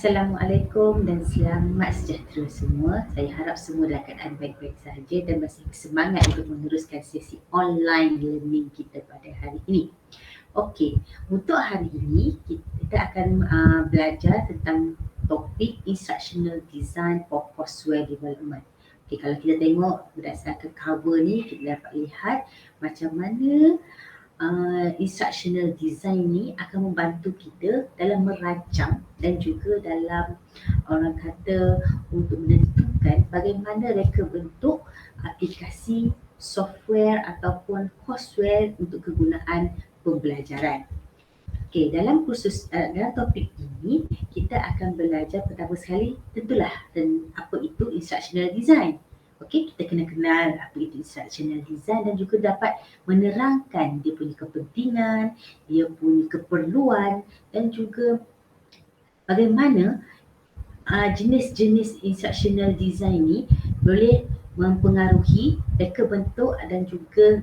Assalamualaikum dan selamat sejahtera semua. Saya harap semua dalam keadaan baik-baik sahaja dan masih semangat untuk meneruskan sesi online learning kita pada hari ini. Okey, untuk hari ini kita akan belajar tentang topik instructional design for courseware development. Okey, kalau kita tengok berdasarkan cover ni, kita dapat lihat macam mana instructional design ni akan membantu kita dalam merancang dan juga dalam orang kata untuk menentukan bagaimana reka bentuk aplikasi software ataupun courseware untuk kegunaan pembelajaran. Okey, dalam dalam topik ini kita akan belajar pertama sekali tentulah apa itu instructional design. Okey, kita kena kenal apa itu instructional design dan juga dapat menerangkan dia punya kepentingan, dia punya keperluan dan juga bagaimana jenis-jenis instructional design ni boleh mempengaruhi reka bentuk dan juga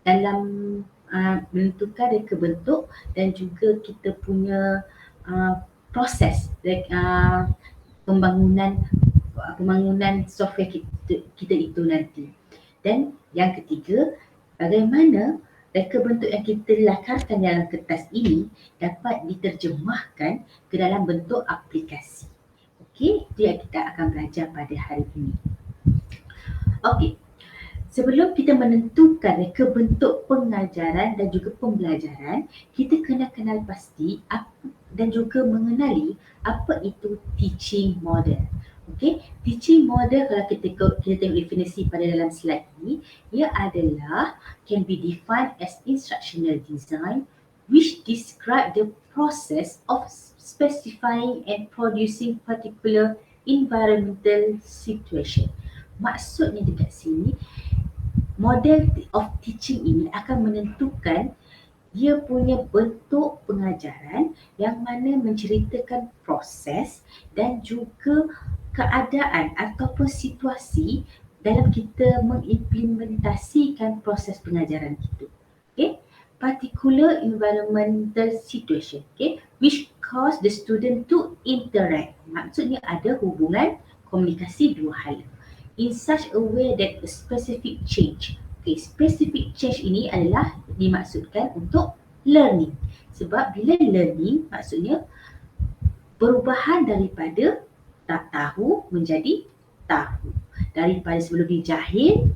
dalam menentukan reka bentuk dan juga kita punya proses pembangunan software kita itu nanti. Dan yang ketiga, bagaimana reka bentuk yang kita lakarkan dalam kertas ini dapat diterjemahkan ke dalam bentuk aplikasi. Okey, itu yang kita akan belajar pada hari ini. Okey, sebelum kita menentukan reka bentuk pengajaran dan juga pembelajaran, kita kena kenal pasti dan juga mengenali apa itu teaching model. Okey, teaching model kalau kita tengok definisi pada dalam slide ini, ia adalah can be defined as instructional design which describe the process of specifying and producing particular environmental situation. Maksudnya dekat sini, model of teaching ini akan menentukan dia punya bentuk pengajaran yang mana menceritakan proses dan juga keadaan ataupun situasi dalam kita mengimplementasikan proses pengajaran itu. Okay? Particular environmental situation, okay, which cause the student to interact. Maksudnya ada hubungan komunikasi dua hala. In such a way that a specific change. Okay, specific change ini adalah dimaksudkan untuk learning. Sebab bila learning maksudnya perubahan daripada tak tahu menjadi tahu. Daripada sebelum ni jahil,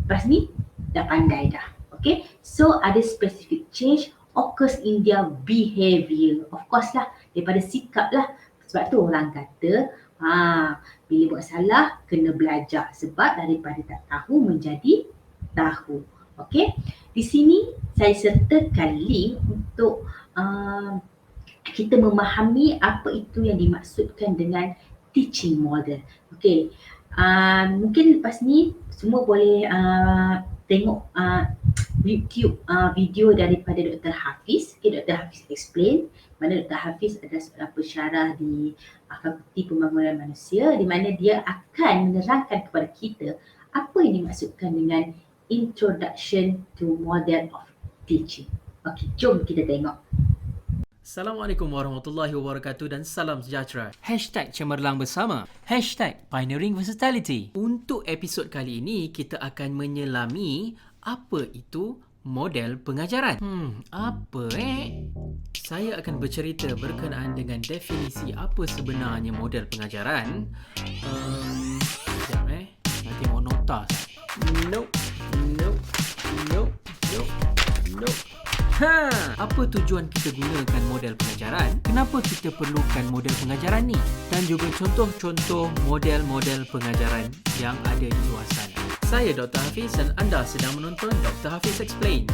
lepas ni dah pandai dah. Okay, so ada specific change occurs in their behavior. Of course lah, daripada sikap lah. Sebab tu orang kata, bila buat salah, kena belajar. Sebab daripada tak tahu menjadi tahu. Okay, di sini saya sertakan link untuk kita memahami apa itu yang dimaksudkan dengan teaching model. Okay, mungkin lepas ni semua boleh tengok YouTube video daripada Dr. Hafiz. Okay, Dr. Hafiz explain mana Dr. Hafiz adalah seorang pensyarah di Fakulti Pembangunan Manusia di mana dia akan menerangkan kepada kita apa yang dimaksudkan dengan Introduction to Model of Teaching. Okey, jom kita tengok. Assalamualaikum warahmatullahi wabarakatuh dan salam sejahtera. #Cemerlang Bersama. #Pioneering Versatility. Untuk episod kali ini, kita akan menyelami apa itu model pengajaran. Apa Saya akan bercerita berkenaan dengan definisi apa sebenarnya model pengajaran. Sekejap nanti mau notas. Nope. Apa tujuan kita gunakan model pengajaran? Kenapa kita perlukan model pengajaran ni? Dan juga contoh-contoh model-model pengajaran yang ada di luar sana. Saya Dr. Hafiz dan anda sedang menonton Dr. Hafiz Explains.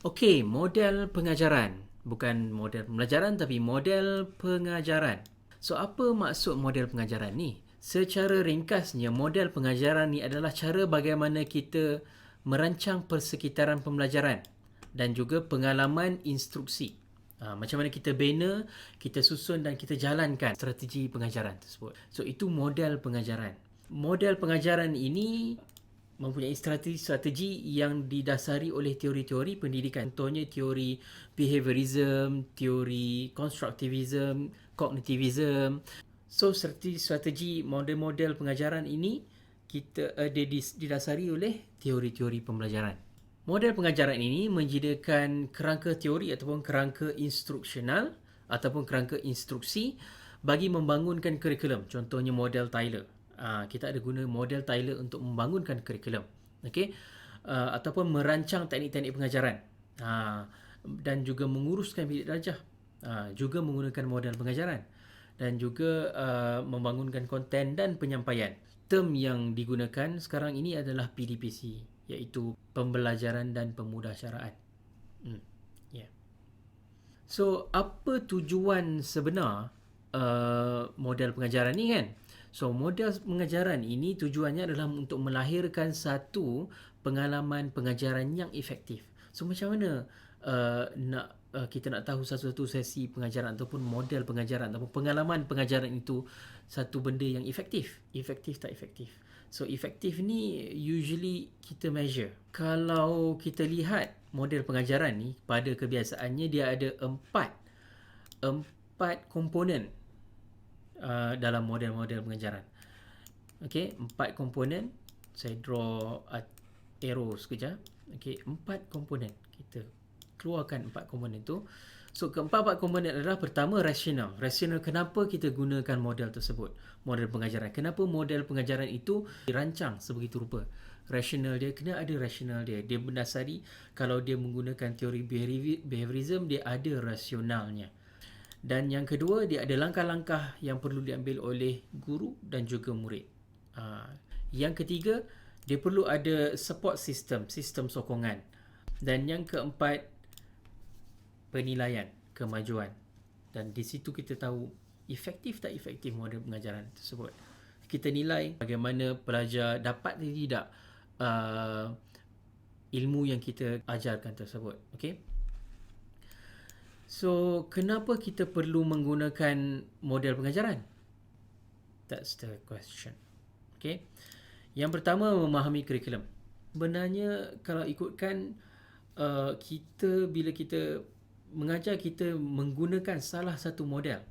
Okey, model pengajaran. Bukan model pembelajaran tapi model pengajaran. So, apa maksud model pengajaran ni? Secara ringkasnya, model pengajaran ni adalah cara bagaimana kita merancang persekitaran pembelajaran dan juga pengalaman instruksi. Macam mana kita bina, kita susun dan kita jalankan strategi pengajaran tersebut. So itu model pengajaran. Model pengajaran ini mempunyai strategi yang didasari oleh teori-teori pendidikan. Contohnya teori behaviorism, teori constructivism, cognitivism. So strategi model-model pengajaran ini didasari oleh teori-teori pembelajaran. Model pengajaran ini menyediakan kerangka teori ataupun kerangka instruksional ataupun kerangka instruksi bagi membangunkan kurikulum. Contohnya model Tyler. Kita ada guna model Tyler untuk membangunkan kurikulum. Okey. Ataupun merancang teknik-teknik pengajaran. Dan juga menguruskan bilik darjah. Juga menggunakan model pengajaran. Dan juga membangunkan konten dan penyampaian. Term yang digunakan sekarang ini adalah PDPC, iaitu pembelajaran dan pemudasyaraan. Yeah. So, apa tujuan sebenar model pengajaran ni kan? So, model pengajaran ini tujuannya adalah untuk melahirkan satu pengalaman pengajaran yang efektif. So, macam mana kita nak tahu satu-satu sesi pengajaran ataupun model pengajaran ataupun pengalaman pengajaran itu satu benda yang efektif? Efektif tak efektif? So, efektif ni usually kita measure. Kalau kita lihat model pengajaran ni, pada kebiasaannya dia ada empat komponen dalam model-model pengajaran. Okey, 4 komponen. Saya draw arrow sekejap. Okey, 4 komponen. Kita keluarkan 4 komponen tu. So, keempat-empat komponen adalah pertama rasional. Rasional, kenapa kita gunakan model tersebut? Model pengajaran. Kenapa model pengajaran itu dirancang sebegitu rupa? Rasional dia, kena ada rasional dia. Dia berdasari, kalau dia menggunakan teori behaviorism, dia ada rasionalnya. Dan yang kedua, dia ada langkah-langkah yang perlu diambil oleh guru dan juga murid. Yang ketiga, dia perlu ada support system, sistem sokongan. Dan yang keempat, penilaian kemajuan. Dan di situ kita tahu efektif tak efektif model pengajaran tersebut. Kita nilai bagaimana pelajar dapat atau tidak ilmu yang kita ajarkan tersebut. Okey. So, kenapa kita perlu menggunakan model pengajaran? That's the question. Okay. Yang pertama, memahami kurikulum. Sebenarnya, kalau ikutkan, bila kita mengajar, kita menggunakan salah satu model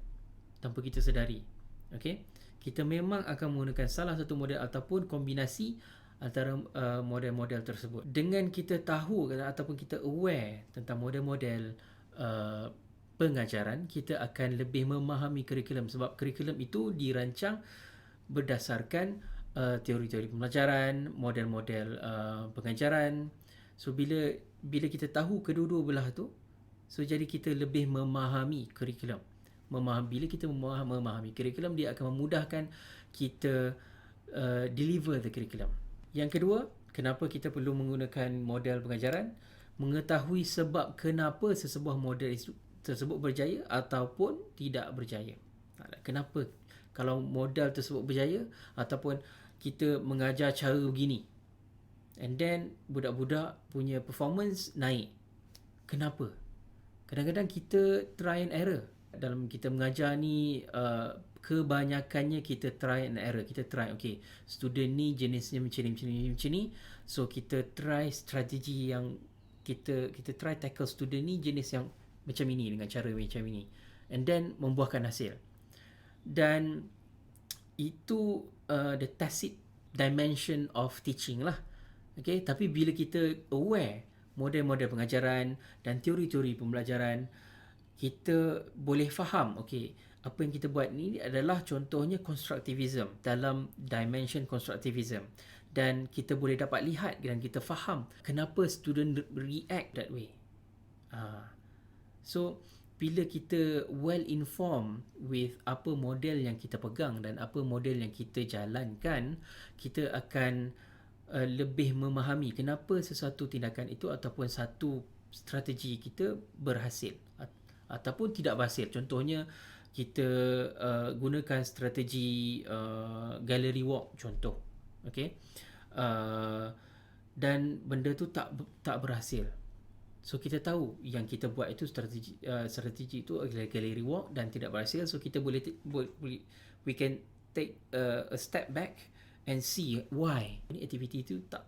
tanpa kita sedari. Okay. Kita memang akan menggunakan salah satu model ataupun kombinasi antara model-model tersebut. Dengan kita tahu ataupun kita aware tentang model-model pengajaran, kita akan lebih memahami kurikulum, sebab kurikulum itu dirancang berdasarkan teori-teori pembelajaran, model-model pengajaran. So bila kita tahu kedua-dua belah tu, so jadi kita lebih memahami kurikulum. Bila kita memahami kurikulum, dia akan memudahkan kita deliver the curriculum. Yang kedua, kenapa kita perlu menggunakan model pengajaran? Mengetahui sebab kenapa sesebuah model tersebut berjaya ataupun tidak berjaya. Kenapa kalau model tersebut berjaya ataupun kita mengajar cara begini, and then budak-budak punya performance naik. Kenapa? Kadang-kadang kita try and error. Dalam kita mengajar ni, kebanyakannya kita try and error. Kita try, okay, student ni jenisnya macam ni. So, kita try strategi yang kita try tackle student ni jenis yang macam ini, dengan cara macam ini. And then, membuahkan hasil. Dan itu the tacit dimension of teaching lah. Okay, tapi bila kita aware model-model pengajaran dan teori-teori pembelajaran, kita boleh faham, okay, apa yang kita buat ni adalah contohnya constructivism, dalam dimension constructivism. Dan kita boleh dapat lihat dan kita faham kenapa student react that way. So, bila kita well informed with apa model yang kita pegang dan apa model yang kita jalankan, kita akan lebih memahami kenapa sesuatu tindakan itu ataupun satu strategi kita berhasil ataupun tidak berhasil. Contohnya, kita gunakan strategi gallery walk contoh. Okay? Dan benda tu tak berhasil. So kita tahu yang kita buat itu strategi itu adalah gallery walk dan tidak berhasil. So kita boleh we can take a step back and see why ini aktiviti itu tak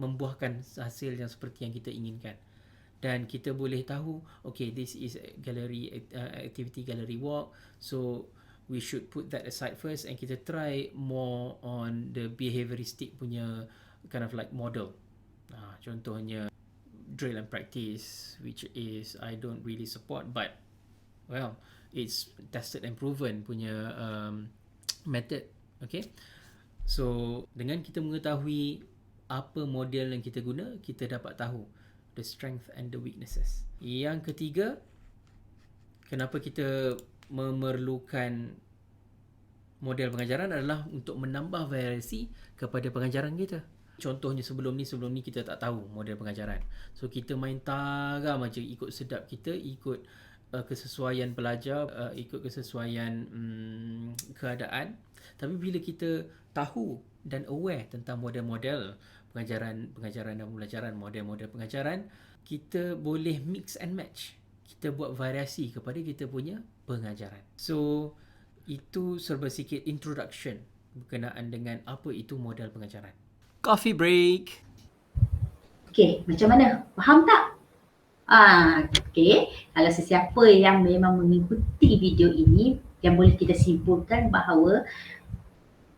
membuahkan hasil yang seperti yang kita inginkan. Dan kita boleh tahu, okay, this is activity gallery walk, so we should put that aside first and kita try more on the behavioristic punya kind of like model. Contohnya drill and practice, which is I don't really support, but well, it's tested and proven punya method. Okay, so dengan kita mengetahui apa model yang kita guna, kita dapat tahu the strength and the weaknesses. Yang ketiga, kenapa kita memerlukan model pengajaran adalah untuk menambah variasi kepada pengajaran kita. Contohnya sebelum ni kita tak tahu model pengajaran. So kita main taram aja, ikut sedap kita, ikut kesesuaian pelajar, ikut kesesuaian keadaan. Tapi bila kita tahu dan aware tentang model-model pengajaran dan pembelajaran, model-model pengajaran, kita boleh mix and match. Kita buat variasi kepada kita punya pengajaran. So itu serba sikit introduction berkenaan dengan apa itu model pengajaran. Coffee break. Okay, macam mana? Faham tak? Okay. Kalau sesiapa yang memang mengikuti video ini, yang boleh kita simpulkan bahawa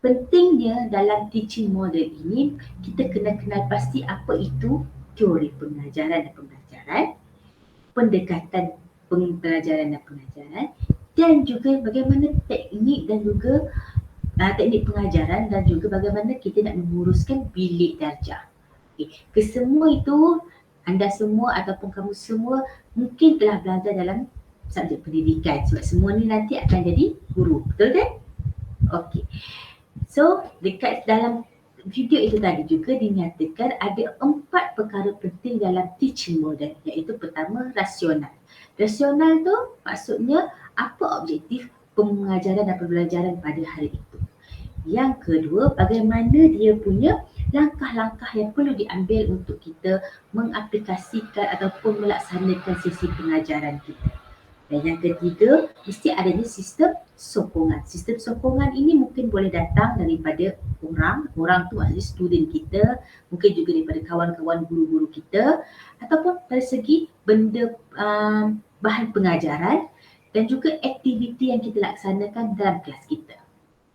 pentingnya dalam teaching model ini, kita kena kenal pasti apa itu teori pengajaran dan pembelajaran, pendekatan pembelajaran dan pengajaran, dan juga bagaimana teknik dan juga teknik pengajaran dan juga bagaimana kita nak menguruskan bilik darjah. Okay. Kesemua itu anda semua ataupun kamu semua mungkin telah belajar dalam subjek pendidikan sebab semua ni nanti akan jadi guru, betul kan? Okey. So dekat dalam video itu tadi juga dinyatakan ada 4 perkara penting dalam teaching model, iaitu pertama rasional. Rasional tu maksudnya apa objektif pengajaran dan pembelajaran pada hari itu. Yang kedua, bagaimana dia punya langkah-langkah yang perlu diambil untuk kita mengaplikasikan ataupun melaksanakan sesi pengajaran kita. Dan yang ketiga, mesti adanya sistem sokongan. Sistem sokongan ini mungkin boleh datang daripada orang tu maksudnya student kita, mungkin juga daripada kawan-kawan guru-guru kita, ataupun dari segi benda bahan pengajaran dan juga aktiviti yang kita laksanakan dalam kelas kita.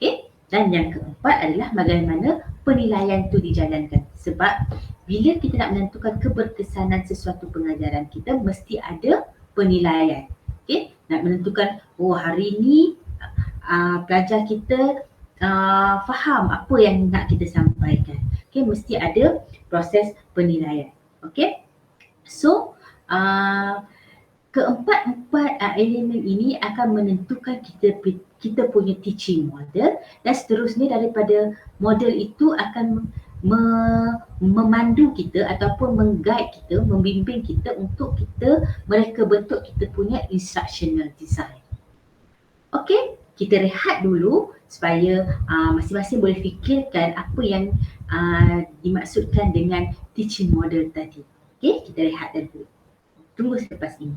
Okay? Dan yang keempat adalah bagaimana penilaian itu dijalankan. Sebab bila kita nak menentukan keberkesanan sesuatu pengajaran kita, mesti ada penilaian. Okay? Nak menentukan, hari ini pelajar kita faham apa yang nak kita sampaikan. Okay? Mesti ada proses penilaian. Okay? So, keempat-empat elemen ini akan menentukan kita punya teaching model, dan seterusnya daripada model itu akan memandu kita ataupun meng-guide kita, membimbing kita untuk mereka bentuk kita punya instructional design. Okey, kita rehat dulu supaya masing-masing boleh fikirkan apa yang dimaksudkan dengan teaching model tadi. Okey, kita rehat dulu. Tunggu selepas ini.